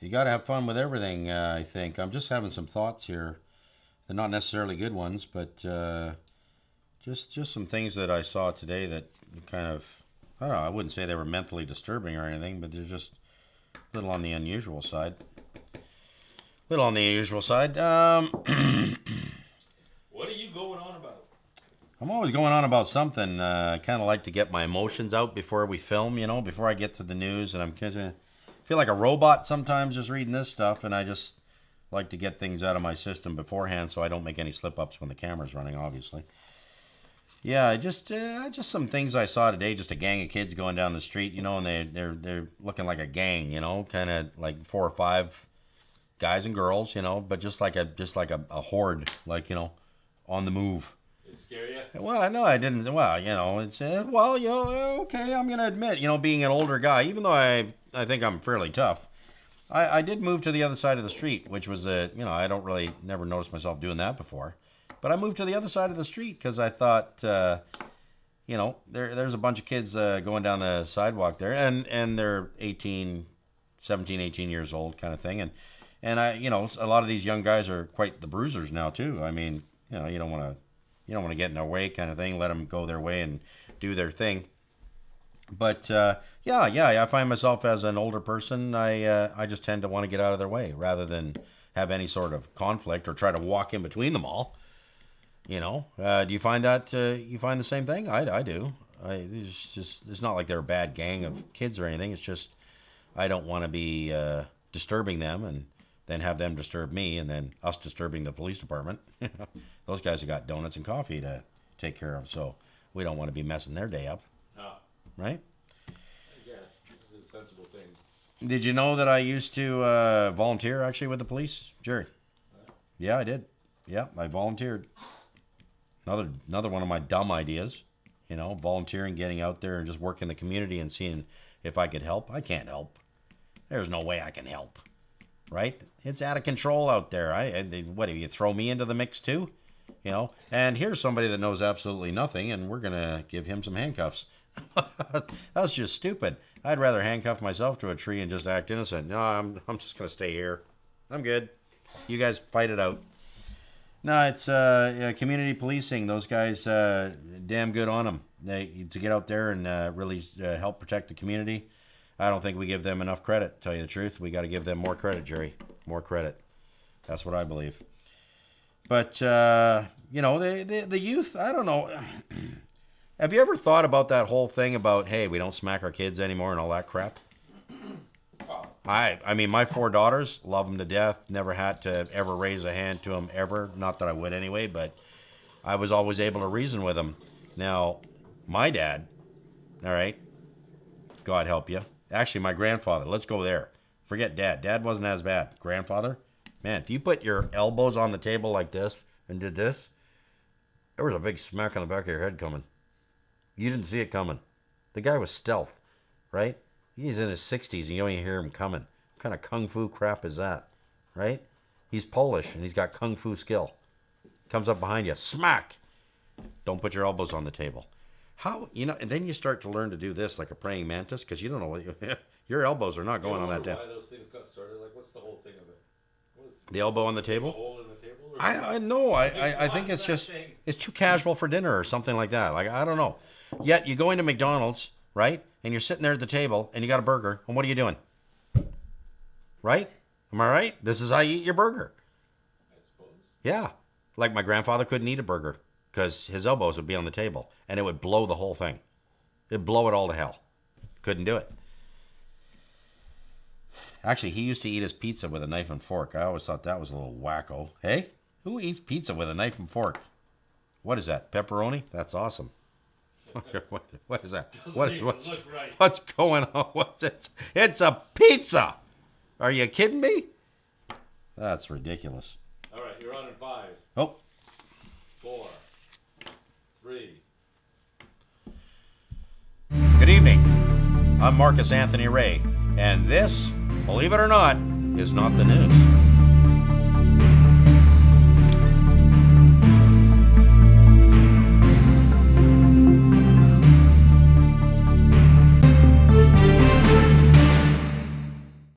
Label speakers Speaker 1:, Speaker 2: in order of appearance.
Speaker 1: You got to have fun with everything, I think. I'm just having some thoughts here. They're not necessarily good ones, but just some things that I saw today that kind of, I don't know, I wouldn't say they were mentally disturbing or anything, but they're just a little on the unusual side. Little on the unusual side.
Speaker 2: What are you going on about?
Speaker 1: I'm always going on about something. I kind of like to get my emotions out before we film, before I get to the news. And I'm kind of feel like a robot sometimes just reading this stuff. And I just like to get things out of my system beforehand so I don't make any slip-ups when the camera's running, obviously. Yeah, just some things I saw today. Just a gang of kids going down the street, and they're looking like a gang, kind of like 4 or 5 guys and girls, but just like a horde, like, on the move.
Speaker 2: It scare you?
Speaker 1: Well, no, I didn't. Well, it's okay. I'm gonna admit, being an older guy, even though I think I'm fairly tough, I did move to the other side of the street, which was I don't really never noticed myself doing that before, but I moved to the other side of the street because I thought, there's a bunch of kids going down the sidewalk there, and they're 17, 18 years old, kind of thing, and I, a lot of these young guys are quite the bruisers now too. I mean, you don't want to get in their way, kind of thing. Let them go their way and do their thing. But yeah, I find myself as an older person, I just tend to want to get out of their way rather than have any sort of conflict or try to walk in between them all. Do you find that you find the same thing? I do. It's not like they're a bad gang of kids or anything. It's just I don't want to be disturbing them and then have them disturb me, and then us disturbing the police department. Those guys have got donuts and coffee to take care of, so we don't want to be messing their day up. Right?
Speaker 2: I guess. It's a sensible thing.
Speaker 1: Did you know that I used to volunteer, actually, with the police, Jerry? Yeah, I did. Yeah, I volunteered. Another one of my dumb ideas, volunteering, getting out there and just working the community and seeing if I could help. I can't help. There's no way I can help. Right? It's out of control out there. What, do you throw me into the mix too? And here's somebody that knows absolutely nothing, and we're going to give him some handcuffs. That's just stupid. I'd rather handcuff myself to a tree and just act innocent. No, I'm just going to stay here. I'm good. You guys fight it out. No, it's community policing. Those guys, damn good on them. To get out there and really help protect the community. I don't think we give them enough credit, to tell you the truth. We got to give them more credit, Jerry. More credit. That's what I believe. But, the youth, I don't know. Have you ever thought about that whole thing about, hey, we don't smack our kids anymore and all that crap? I mean, my 4 daughters, love them to death. Never had to ever raise a hand to them, ever. Not that I would anyway, but I was always able to reason with them. Now, my dad, all right, God help you. Actually, my grandfather, let's go there. Forget Dad. Dad wasn't as bad. Grandfather, man, if you put your elbows on the table like this and did this, there was a big smack on the back of your head coming. You didn't see it coming. The guy was stealth, right? He's in his 60s and you don't even hear him coming. What kind of kung fu crap is that, right? He's Polish and he's got kung fu skill. Comes up behind you, smack. Don't put your elbows on the table. How, and then you start to learn to do this like a praying mantis, because you don't know what your elbows are not going on that table.
Speaker 2: Why those things got started? Like, what's the whole thing of it?
Speaker 1: The elbow on the table?
Speaker 2: A hole in the table?
Speaker 1: I know. I think it's just, it's too casual for dinner or something like that. Like, I don't know. Yet you go into McDonald's, right? And you're sitting there at the table and you got a burger. And what are you doing? Right? Am I right? This is how you eat your burger.
Speaker 2: I suppose.
Speaker 1: Yeah. Like my grandfather couldn't eat a burger because his elbows would be on the table and it would blow the whole thing. It'd blow it all to hell. Couldn't do it. Actually, he used to eat his pizza with a knife and fork. I always thought that was a little wacko. Hey, who eats pizza with a knife and fork? What is that? Pepperoni? That's awesome. What is that? What's going on? What's it? It's a pizza. Are you kidding me? That's ridiculous.
Speaker 2: All right, you're on in 5.
Speaker 1: Oh.
Speaker 2: 4. 3.
Speaker 1: Good evening. I'm Marcus Anthony Ray, and this, believe it or not, is not the news.